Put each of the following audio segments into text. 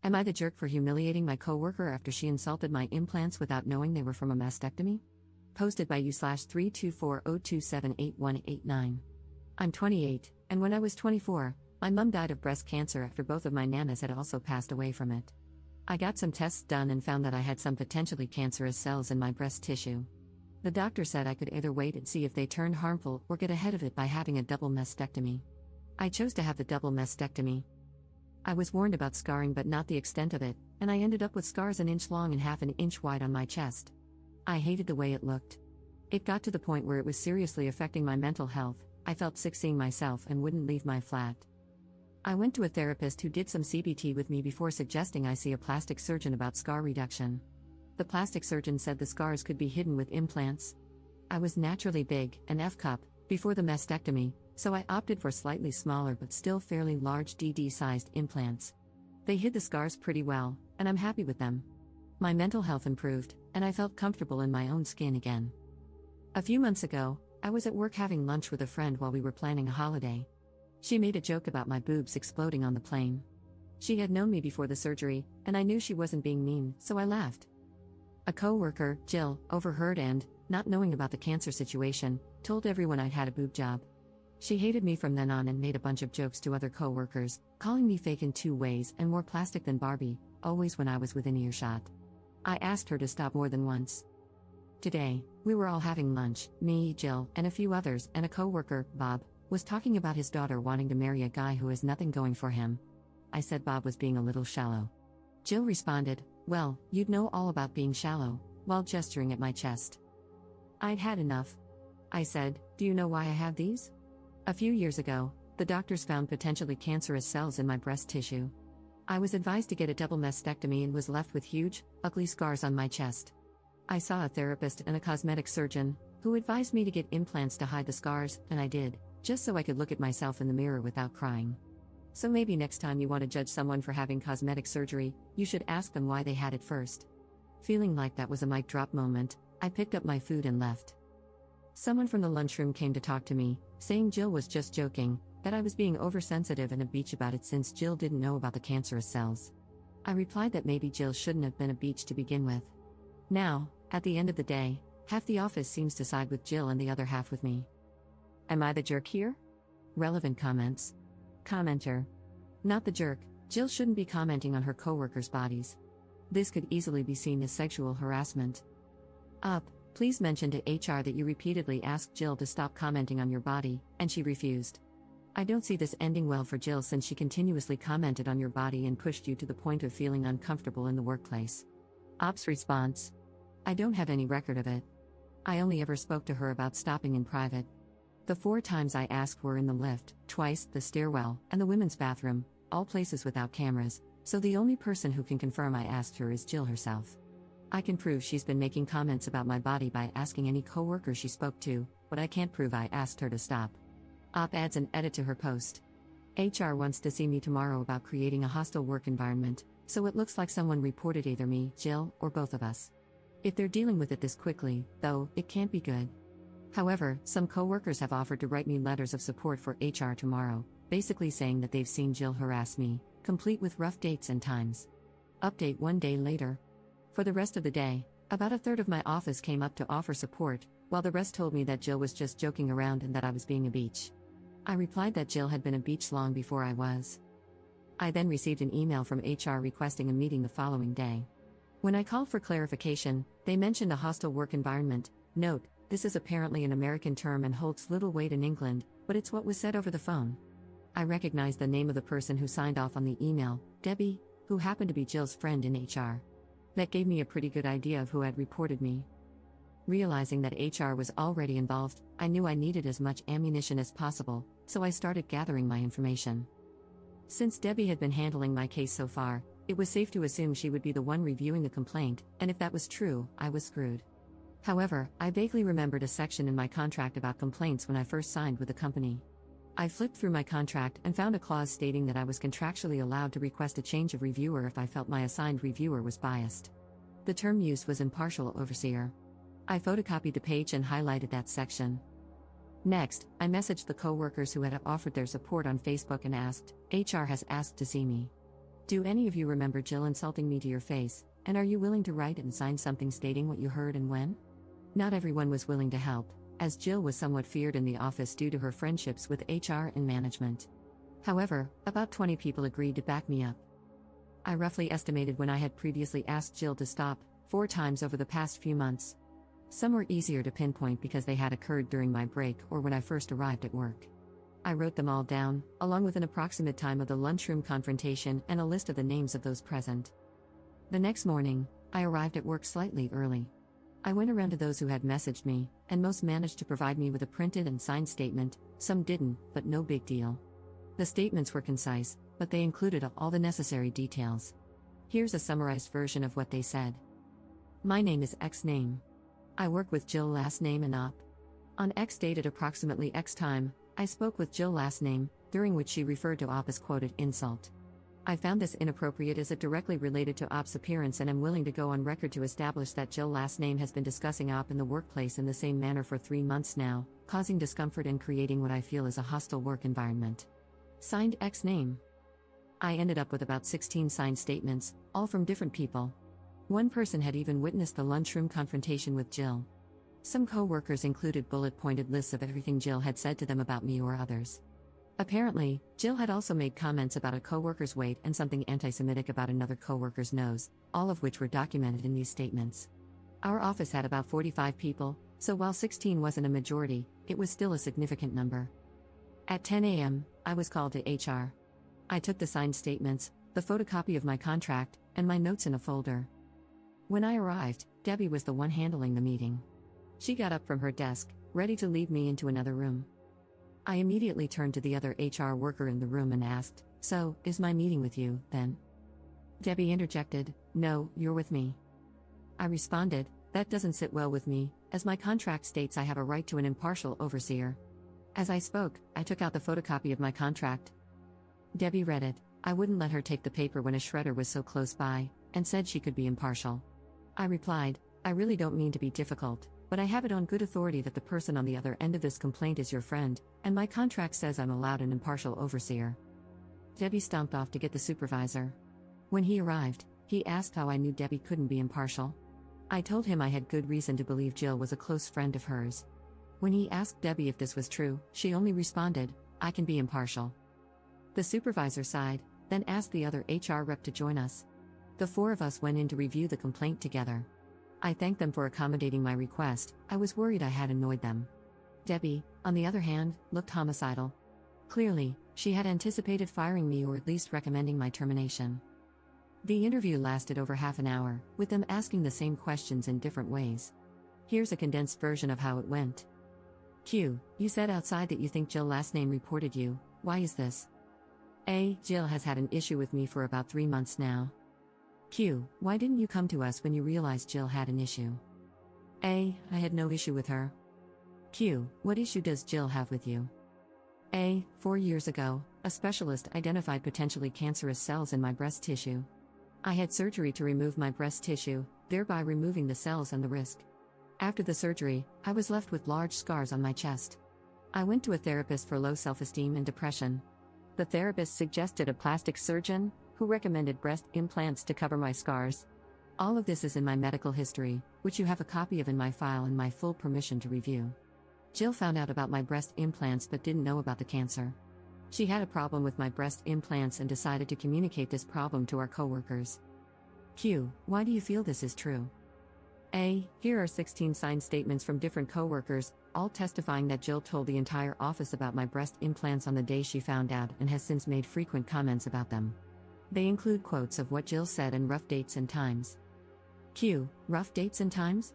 Am I the jerk for humiliating my coworker after she insulted my implants without knowing they were from a mastectomy? Posted by u/32402788189. I'm 28, and when I was 24, my mum died of breast cancer after both of my nanas had also passed away from it. I got some tests done and found that I had some potentially cancerous cells in my breast tissue. The doctor said I could either wait and see if they turned harmful or get ahead of it by having a double mastectomy. I chose to have the double mastectomy. I was warned about scarring but not the extent of it, and I ended up with scars an inch long and half an inch wide on my chest. I hated the way it looked. It got to the point where it was seriously affecting my mental health. I felt sick seeing myself and wouldn't leave my flat. I went to a therapist who did some CBT with me before suggesting I see a plastic surgeon about scar reduction. The plastic surgeon said the scars could be hidden with implants. I was naturally big, an F-cup, before the mastectomy, so I opted for slightly smaller but still fairly large DD-sized implants. They hid the scars pretty well, and I'm happy with them. My mental health improved, and I felt comfortable in my own skin again. A few months ago, I was at work having lunch with a friend while we were planning a holiday. She made a joke about my boobs exploding on the plane. She had known me before the surgery, and I knew she wasn't being mean, so I laughed. A coworker, Jill, overheard and, not knowing about the cancer situation, told everyone I'd had a boob job. She hated me from then on and made a bunch of jokes to other coworkers, calling me fake in 2 ways and more plastic than Barbie, always when I was within earshot. I asked her to stop more than once. Today, we were all having lunch, me, Jill, and a few others, and a coworker, Bob, was talking about his daughter wanting to marry a guy who has nothing going for him. I said Bob was being a little shallow. Jill responded, "Well, you'd know all about being shallow," while gesturing at my chest. I'd had enough. I said, "Do you know why I have these? A few years ago, the doctors found potentially cancerous cells in my breast tissue. I was advised to get a double mastectomy and was left with huge, ugly scars on my chest. I saw a therapist and a cosmetic surgeon, who advised me to get implants to hide the scars, and I did, just so I could look at myself in the mirror without crying. So maybe next time you want to judge someone for having cosmetic surgery, you should ask them why they had it first." Feeling like that was a mic drop moment, I picked up my food and left. Someone from the lunchroom came to talk to me, saying Jill was just joking, that I was being oversensitive and a beach about it since Jill didn't know about the cancerous cells. I replied that maybe Jill shouldn't have been a beach to begin with. Now, at the end of the day, half the office seems to side with Jill and the other half with me. Am I the jerk here? Relevant comments. Commenter. Not the jerk. Jill shouldn't be commenting on her coworkers' bodies. This could easily be seen as sexual harassment. Up. Please mention to HR that you repeatedly asked Jill to stop commenting on your body, and she refused. I don't see this ending well for Jill since she continuously commented on your body and pushed you to the point of feeling uncomfortable in the workplace. Op's response. I don't have any record of it. I only ever spoke to her about stopping in private. The 4 times I asked were in the lift, twice, the stairwell, and the women's bathroom, all places without cameras, so the only person who can confirm I asked her is Jill herself. I can prove she's been making comments about my body by asking any coworker she spoke to, but I can't prove I asked her to stop. Op adds an edit to her post. HR wants to see me tomorrow about creating a hostile work environment, so it looks like someone reported either me, Jill, or both of us. If they're dealing with it this quickly, though, it can't be good. However, some coworkers have offered to write me letters of support for HR tomorrow, basically saying that they've seen Jill harass me, complete with rough dates and times. Update 1 day later. For the rest of the day, about a third of my office came up to offer support, while the rest told me that Jill was just joking around and that I was being a beach. I replied that Jill had been a beach long before I was. I then received an email from HR requesting a meeting the following day. When I called for clarification, they mentioned a hostile work environment. Note, this is apparently an American term and holds little weight in England, but it's what was said over the phone. I recognized the name of the person who signed off on the email, Debbie, who happened to be Jill's friend in HR. That gave me a pretty good idea of who had reported me. Realizing that HR was already involved, I knew I needed as much ammunition as possible, so I started gathering my information. Since Debbie had been handling my case so far, it was safe to assume she would be the one reviewing the complaint, and if that was true, I was screwed. However, I vaguely remembered a section in my contract about complaints when I first signed with the company. I flipped through my contract and found a clause stating that I was contractually allowed to request a change of reviewer if I felt my assigned reviewer was biased. The term used was impartial overseer. I photocopied the page and highlighted that section. Next, I messaged the coworkers who had offered their support on Facebook and asked, HR has asked to see me. Do any of you remember Jill insulting me to your face, and are you willing to write and sign something stating what you heard and when? Not everyone was willing to help, as Jill was somewhat feared in the office due to her friendships with HR and management. However, about 20 people agreed to back me up. I roughly estimated when I had previously asked Jill to stop, 4 times over the past few months. Some were easier to pinpoint because they had occurred during my break or when I first arrived at work. I wrote them all down, along with an approximate time of the lunchroom confrontation and a list of the names of those present. The next morning, I arrived at work slightly early. I went around to those who had messaged me, and most managed to provide me with a printed and signed statement, some didn't, but no big deal. The statements were concise, but they included all the necessary details. Here's a summarized version of what they said. My name is X name. I work with Jill last name and op. On X date at approximately X time, I spoke with Jill last name, during which she referred to op as quoted insult. I found this inappropriate as it directly related to op's appearance and am willing to go on record to establish that Jill last name has been discussing op in the workplace in the same manner for 3 months now, causing discomfort and creating what I feel is a hostile work environment. Signed X name. I ended up with about 16 signed statements, all from different people. One person had even witnessed the lunchroom confrontation with Jill. Some co-workers included bullet-pointed lists of everything Jill had said to them about me or others. Apparently, Jill had also made comments about a co-worker's weight and something anti-Semitic about another co-worker's nose, all of which were documented in these statements. Our office had about 45 people, so while 16 wasn't a majority, it was still a significant number. At 10 a.m., I was called to HR. I took the signed statements, the photocopy of my contract, and my notes in a folder. When I arrived, Debbie was the one handling the meeting. She got up from her desk, ready to lead me into another room. I immediately turned to the other HR worker in the room and asked, "So, is my meeting with you, then?" Debbie interjected, "No, you're with me." I responded, "That doesn't sit well with me, as my contract states I have a right to an impartial overseer." As I spoke, I took out the photocopy of my contract. Debbie read it. I wouldn't let her take the paper when a shredder was so close by, and said she could be impartial. I replied, "I really don't mean to be difficult, but I have it on good authority that the person on the other end of this complaint is your friend, and my contract says I'm allowed an impartial overseer." Debbie stomped off to get the supervisor. When he arrived, he asked how I knew Debbie couldn't be impartial. I told him I had good reason to believe Jill was a close friend of hers. When he asked Debbie if this was true, she only responded, "I can be impartial." The supervisor sighed, then asked the other HR rep to join us. The 4 of us went in to review the complaint together. I thanked them for accommodating my request. I was worried I had annoyed them. Debbie, on the other hand, looked homicidal. Clearly, she had anticipated firing me or at least recommending my termination. The interview lasted over half an hour, with them asking the same questions in different ways. Here's a condensed version of how it went. Q. You said outside that you think Jill last name reported you. Why is this? A. Jill has had an issue with me for about 3 months now. Q. Why didn't you come to us when you realized Jill had an issue? A. I had no issue with her. Q. What issue does Jill have with you? A. 4 years ago, a specialist identified potentially cancerous cells in my breast tissue. I had surgery to remove my breast tissue, thereby removing the cells and the risk. After the surgery, I was left with large scars on my chest. I went to a therapist for low self-esteem and depression. The therapist suggested a plastic surgeon, who recommended breast implants to cover my scars. All of this is in my medical history, which you have a copy of in my file and my full permission to review. Jill found out about my breast implants but didn't know about the cancer. She had a problem with my breast implants and decided to communicate this problem to our coworkers. Q. Why do you feel this is true? A. Here are 16 signed statements from different coworkers, all testifying that Jill told the entire office about my breast implants on the day she found out and has since made frequent comments about them. They include quotes of what Jill said and rough dates and times. Q. Rough dates and times?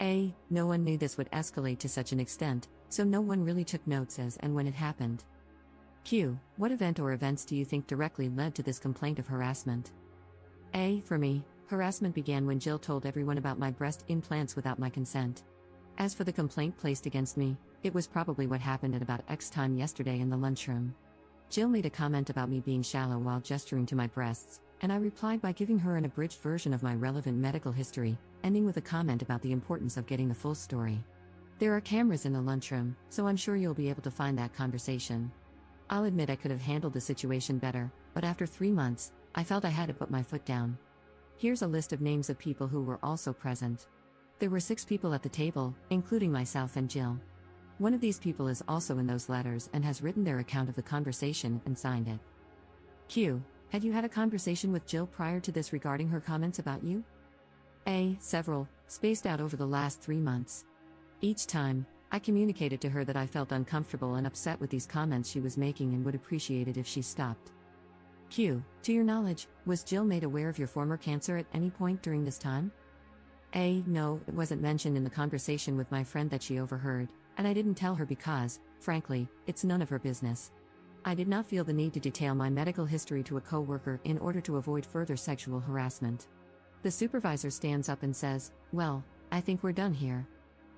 A. No one knew this would escalate to such an extent, so no one really took notes as and when it happened. Q. What event or events do you think directly led to this complaint of harassment? A. For me, harassment began when Jill told everyone about my breast implants without my consent. As for the complaint placed against me, it was probably what happened at about X time yesterday in the lunchroom. Jill made a comment about me being shallow while gesturing to my breasts, and I replied by giving her an abridged version of my relevant medical history, ending with a comment about the importance of getting the full story. There are cameras in the lunchroom, so I'm sure you'll be able to find that conversation. I'll admit I could have handled the situation better, but after 3 months, I felt I had to put my foot down. Here's a list of names of people who were also present. There were 6 people at the table, including myself and Jill. One of these people is also in those letters and has written their account of the conversation and signed it. Q. Had you had a conversation with Jill prior to this regarding her comments about you? A. Several, spaced out over the last 3 months. Each time, I communicated to her that I felt uncomfortable and upset with these comments she was making and would appreciate it if she stopped. Q. To your knowledge, was Jill made aware of your former cancer at any point during this time? A. No, it wasn't mentioned in the conversation with my friend that she overheard, and I didn't tell her because, frankly, it's none of her business. I did not feel the need to detail my medical history to a coworker in order to avoid further sexual harassment. The supervisor stands up and says, "Well, I think we're done here."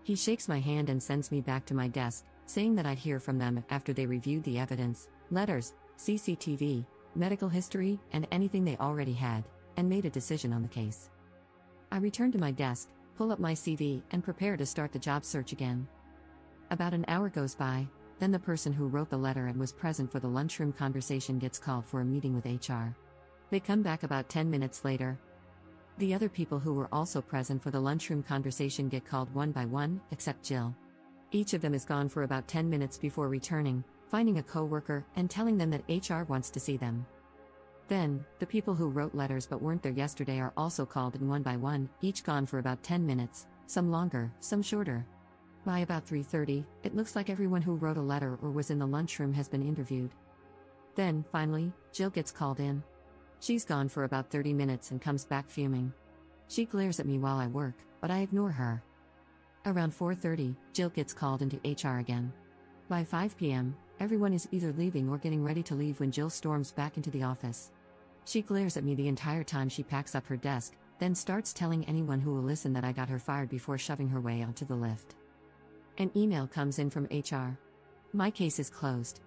He shakes my hand and sends me back to my desk, saying that I'd hear from them after they reviewed the evidence, letters, CCTV, medical history, and anything they already had, and made a decision on the case. I return to my desk, pull up my CV, and prepare to start the job search again. About an hour goes by, then the person who wrote the letter and was present for the lunchroom conversation gets called for a meeting with HR. They come back about 10 minutes later. The other people who were also present for the lunchroom conversation get called one by one, except Jill. Each of them is gone for about 10 minutes before returning, finding a coworker, and telling them that HR wants to see them. Then, the people who wrote letters but weren't there yesterday are also called in one by one, each gone for about 10 minutes, some longer, some shorter. By about 3:30, it looks like everyone who wrote a letter or was in the lunchroom has been interviewed. Then, finally, Jill gets called in. She's gone for about 30 minutes and comes back fuming. She glares at me while I work, but I ignore her. Around 4:30, Jill gets called into HR again. By 5 p.m., everyone is either leaving or getting ready to leave when Jill storms back into the office. She glares at me the entire time she packs up her desk, then starts telling anyone who will listen that I got her fired before shoving her way onto the lift. An email comes in from HR. My case is closed.